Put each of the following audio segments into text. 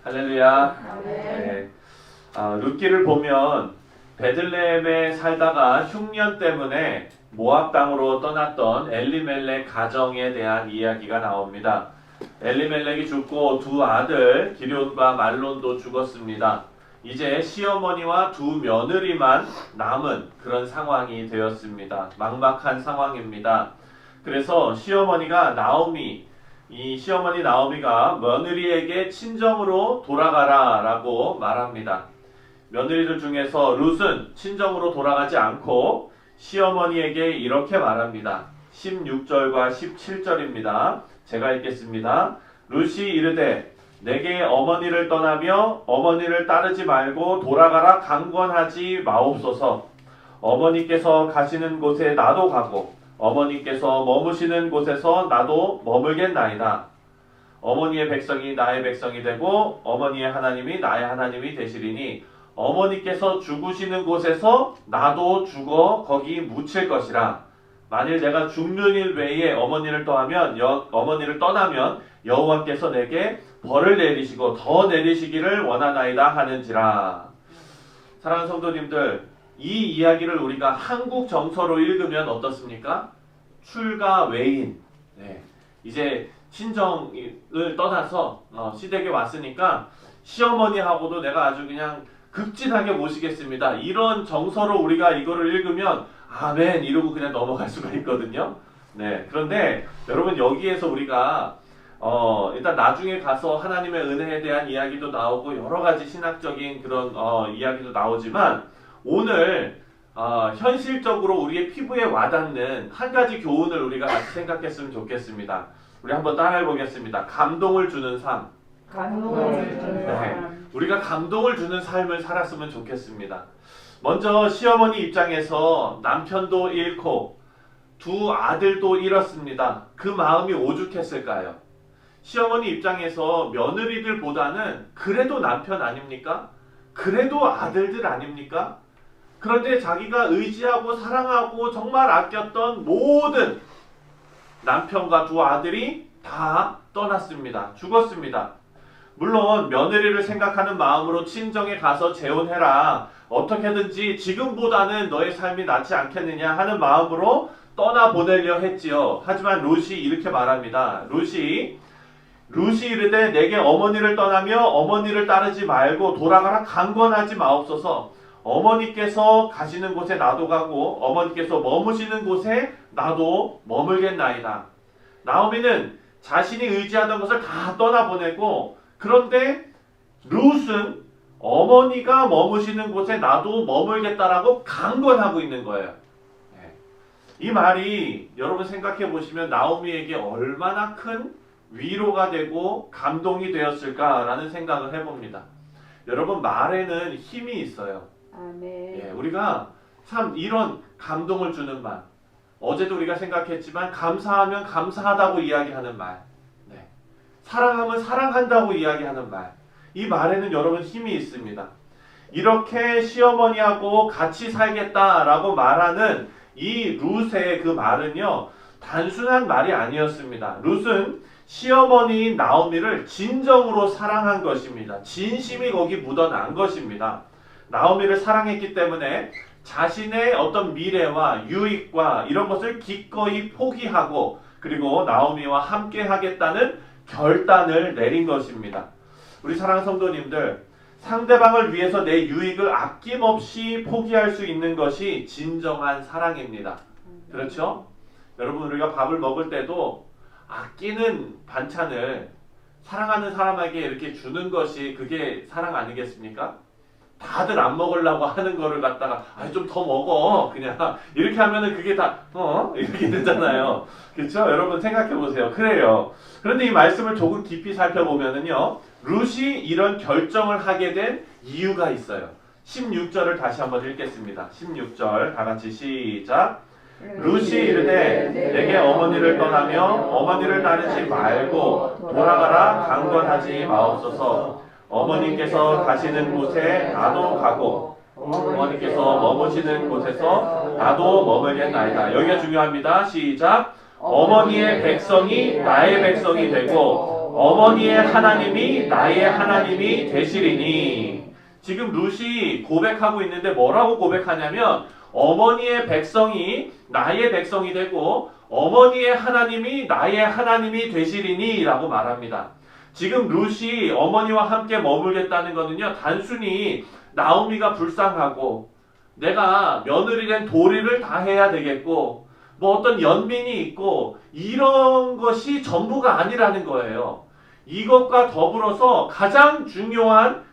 할렐루야. 네. 룻기를 보면 베들레헴에 살다가 흉년 때문에 모압 땅으로 떠났던 엘리멜렉 가정에 대한 이야기가 나옵니다. 엘리멜렉이 죽고 두 아들 기럇과 말론도 죽었습니다. 이제 시어머니와 두 며느리만 남은 그런 상황이 되었습니다. 막막한 상황입니다. 그래서 시어머니가 이 시어머니 나오미가 며느리에게 친정으로 돌아가라 라고 말합니다. 며느리들 중에서 룻은 친정으로 돌아가지 않고 시어머니에게 이렇게 말합니다. 16절과 17절입니다. 제가 읽겠습니다. 룻이 이르되 내게 어머니를 떠나며 어머니를 따르지 말고 돌아가라 강권하지 마옵소서. 어머니께서 가시는 곳에 나도 가고 어머니께서 머무시는 곳에서 나도 머물겠나이다. 어머니의 백성이 나의 백성이 되고 어머니의 하나님이 나의 하나님이 되시리니 어머니께서 죽으시는 곳에서 나도 죽어 거기 묻힐 것이라. 만일 내가 죽는 일 외에 어머니를 떠나면 여호와께서 내게 벌을 내리시고 더 내리시기를 원하나이다 하는지라. 사랑하는 성도님들, 이 이야기를 우리가 한국 정서로 읽으면 어떻습니까? 출가 외인. 이제 친정을 떠나서 시댁에 왔으니까 시어머니하고도 내가 아주 그냥 극진하게 모시겠습니다. 이런 정서로 우리가 이거를 읽으면 아멘 이러고 그냥 넘어갈 수가 있거든요. 그런데 여러분 여기에서 우리가 일단 나중에 가서 하나님의 은혜에 대한 이야기도 나오고 여러 가지 신학적인 그런 이야기도 나오지만 오늘 현실적으로 우리의 피부에 와닿는 한 가지 교훈을 우리가 같이 생각했으면 좋겠습니다. 우리 한번 따라해 보겠습니다. 감동을 주는 삶. 우리가 감동을 주는 삶을 살았으면 좋겠습니다. 먼저 시어머니 입장에서 남편도 잃고 두 아들도 잃었습니다. 그 마음이 오죽했을까요? 시어머니 입장에서 며느리들보다는 그래도 남편 아닙니까? 그래도 아들들 아닙니까? 그런데 자기가 의지하고 사랑하고 정말 아꼈던 모든 남편과 두 아들이 다 떠났습니다. 죽었습니다. 물론 며느리를 생각하는 마음으로 친정에 가서 재혼해라. 어떻게든지 지금보다는 너의 삶이 낫지 않겠느냐 하는 마음으로 떠나보내려 했지요. 하지만 룻이 이렇게 말합니다. 룻이 이르되 내게 어머니를 떠나며 어머니를 따르지 말고 돌아가라 강권하지 마옵소서. 어머니께서 가시는 곳에 나도 가고 어머니께서 머무시는 곳에 나도 머물겠나이다. 나오미는 자신이 의지하던 것을 다 떠나보내고 그런데 룻은 어머니가 머무시는 곳에 나도 머물겠다라고 강권하고 있는 거예요. 이 말이 여러분 생각해 보시면 나오미에게 얼마나 큰 위로가 되고 감동이 되었을까라는 생각을 해봅니다. 여러분 말에는 힘이 있어요. 아멘. 우리가 참 이런 감동을 주는 말, 어제도 우리가 생각했지만 감사하면 감사하다고 이야기하는 말, 사랑하면 사랑한다고 이야기하는 말, 이 말에는 여러분 힘이 있습니다. 이렇게 시어머니하고 같이 살겠다라고 말하는 이 룻의 그 말은요 단순한 말이 아니었습니다. 룻은 시어머니 나오미를 진정으로 사랑한 것입니다. 진심이 거기 묻어난 것입니다. 나오미를 사랑했기 때문에 자신의 어떤 미래와 유익과 이런 것을 기꺼이 포기하고 그리고 나오미와 함께 하겠다는 결단을 내린 것입니다. 우리 사랑하는 성도님들, 상대방을 위해서 내 유익을 아낌없이 포기할 수 있는 것이 진정한 사랑입니다. 그렇죠? 여러분 우리가 밥을 먹을 때도 아끼는 반찬을 사랑하는 사람에게 이렇게 주는 것이 그게 사랑 아니겠습니까? 다들 안 먹으려고 하는 거를 갖다가 좀 더 먹어 그냥 이렇게 하면은 그게 다 이렇게 되잖아요. 그렇죠? 여러분 생각해 보세요. 그래요. 그런데 이 말씀을 조금 깊이 살펴보면은요 룻이 이런 결정을 하게 된 이유가 있어요. 16절을 다시 한번 읽겠습니다. 16절 다 같이 시작. 룻이 이르되 내게 어머니를 떠나며 어머니를 따르지 말고 돌아가라 강권하지 마옵소서. 어머니께서 가시는 곳에 나도 가고 어머니께서 머무시는 곳에서 나도 머물겠나이다. 여기가 중요합니다. 시작. 어머니의 백성이 나의 백성이 되고 어머니의 하나님이 나의 하나님이 되시리니. 지금 룻이 고백하고 있는데 뭐라고 고백하냐면 어머니의 백성이 나의 백성이 되고 어머니의 하나님이 나의 하나님이 되시리니 라고 말합니다. 지금 룻이 어머니와 함께 머물겠다는 것은요, 단순히 나오미가 불쌍하고 내가 며느리 된 도리를 다 해야 되겠고 뭐 어떤 연민이 있고 이런 것이 전부가 아니라는 거예요. 이것과 더불어서 가장 중요한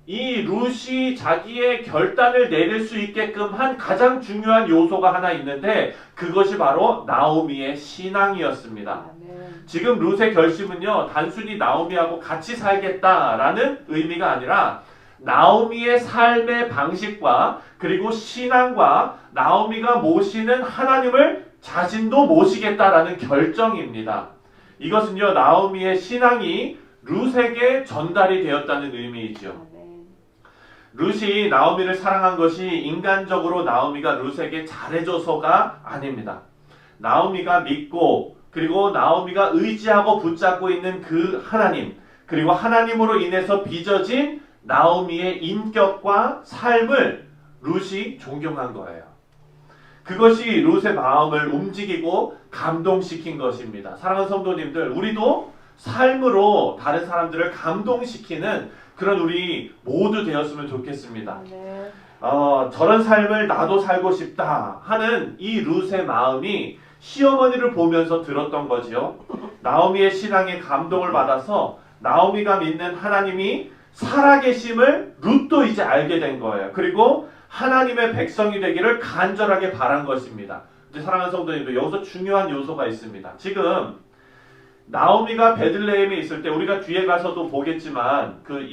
이 룻이 자기의 결단을 내릴 수 있게끔 한 가장 중요한 요소가 하나 있는데 그것이 바로 나오미의 신앙이었습니다. 지금 룻의 결심은요, 단순히 나오미하고 같이 살겠다라는 의미가 아니라 나오미의 삶의 방식과 그리고 신앙과 나오미가 모시는 하나님을 자신도 모시겠다라는 결정입니다. 이것은요, 나오미의 신앙이 룻에게 전달이 되었다는 의미이죠. 룻이 나오미를 사랑한 것이 인간적으로 나오미가 룻에게 잘해줘서가 아닙니다. 나오미가 믿고 그리고 나오미가 의지하고 붙잡고 있는 그 하나님, 그리고 하나님으로 인해서 빚어진 나오미의 인격과 삶을 룻이 존경한 거예요. 그것이 룻의 마음을 움직이고 감동시킨 것입니다. 사랑하는 성도님들, 우리도 삶으로 다른 사람들을 감동시키는 그런 우리 모두 되었으면 좋겠습니다. 저런 삶을 나도 살고 싶다 하는 이 룻의 마음이 시어머니를 보면서 들었던 거지요. 나오미의 신앙에 감동을 받아서 나오미가 믿는 하나님이 살아계심을 룻도 이제 알게 된 거예요. 그리고 하나님의 백성이 되기를 간절하게 바란 것입니다. 사랑하는 성도님들, 여기서 중요한 요소가 있습니다. 지금 나오미가 베들레헴에 있을 때 우리가 뒤에 가서도 보겠지만 그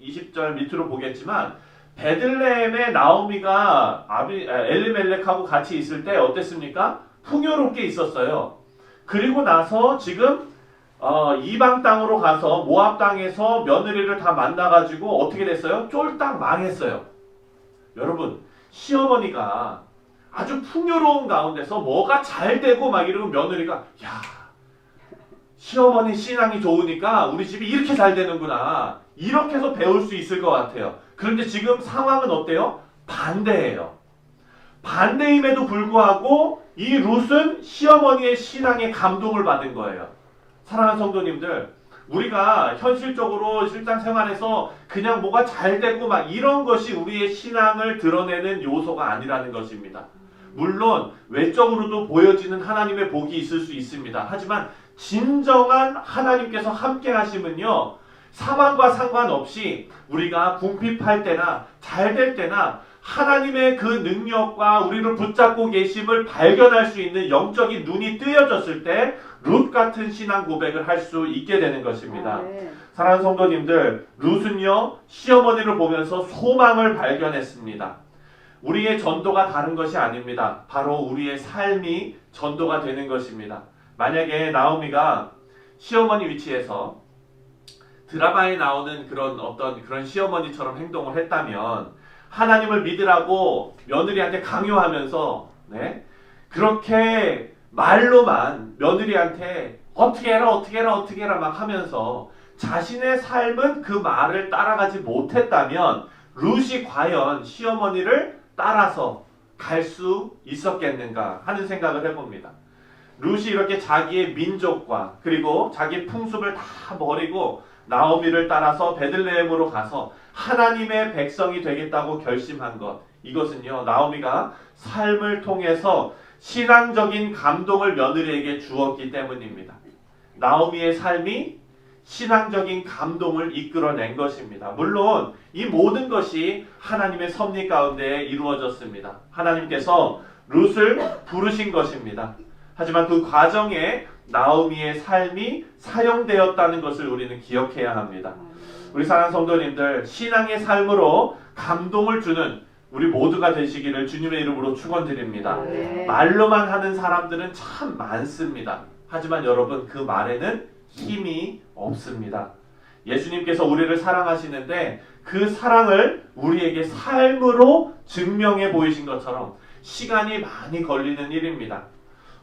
20절 밑으로 보겠지만 베들레헴에 나오미가 엘리멜렉하고 같이 있을 때 어땠습니까? 풍요롭게 있었어요. 그리고 나서 지금 이방 땅으로 가서 모압 땅에서 며느리를 다 만나가지고 어떻게 됐어요? 쫄딱 망했어요. 여러분, 시어머니가 아주 풍요로운 가운데서 뭐가 잘 되고 막 이러면 며느리가 야, 시어머니 신앙이 좋으니까 우리 집이 이렇게 잘 되는구나, 이렇게 해서 배울 수 있을 것 같아요. 그런데 지금 상황은 어때요? 반대예요. 반대임에도 불구하고 이 룻은 시어머니의 신앙에 감동을 받은 거예요. 사랑하는 성도님들, 우리가 현실적으로 실장생활에서 그냥 뭐가 잘 되고 막 이런 것이 우리의 신앙을 드러내는 요소가 아니라는 것입니다. 물론 외적으로도 보여지는 하나님의 복이 있을 수 있습니다. 하지만 진정한 하나님께서 함께 하심은요, 상황과 상관없이 우리가 궁핍할 때나 잘 될 때나 하나님의 그 능력과 우리를 붙잡고 계심을 발견할 수 있는 영적인 눈이 뜨여졌을 때 룻 같은 신앙 고백을 할 수 있게 되는 것입니다. 사랑하는 성도님들, 룻은요, 시어머니를 보면서 소망을 발견했습니다. 우리의 전도가 다른 것이 아닙니다. 바로 우리의 삶이 전도가 되는 것입니다. 만약에 나오미가 시어머니 위치에서 드라마에 나오는 그런 시어머니처럼 행동을 했다면 하나님을 믿으라고 며느리한테 강요하면서 그렇게 말로만 며느리한테 어떻게 해라 막 하면서 자신의 삶은 그 말을 따라가지 못했다면 룻이 과연 시어머니를 따라서 갈 수 있었겠는가 하는 생각을 해봅니다. 룻이 이렇게 자기의 민족과 그리고 자기 풍습을 다 버리고 나오미를 따라서 베들레헴으로 가서 하나님의 백성이 되겠다고 결심한 것, 이것은요, 나오미가 삶을 통해서 신앙적인 감동을 며느리에게 주었기 때문입니다. 나오미의 삶이 신앙적인 감동을 이끌어낸 것입니다. 물론 이 모든 것이 하나님의 섭리 가운데 이루어졌습니다. 하나님께서 룻을 부르신 것입니다. 하지만 그 과정에 나오미의 삶이 사용되었다는 것을 우리는 기억해야 합니다. 우리 사랑하는 성도님들, 신앙의 삶으로 감동을 주는 우리 모두가 되시기를 주님의 이름으로 축원드립니다. 말로만 하는 사람들은 참 많습니다. 하지만 여러분, 그 말에는 힘이 없습니다. 예수님께서 우리를 사랑하시는데 그 사랑을 우리에게 삶으로 증명해 보이신 것처럼 시간이 많이 걸리는 일입니다.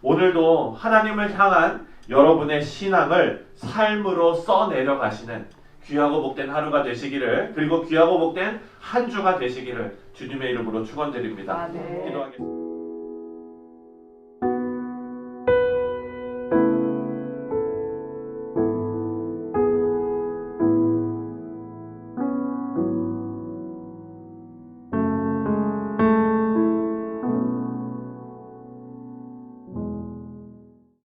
오늘도 하나님을 향한 여러분의 신앙을 삶으로 써내려 가시는 귀하고 복된 하루가 되시기를, 그리고 귀하고 복된 한 주가 되시기를 주님의 이름으로 축원드립니다. 네. 기도하겠습니다.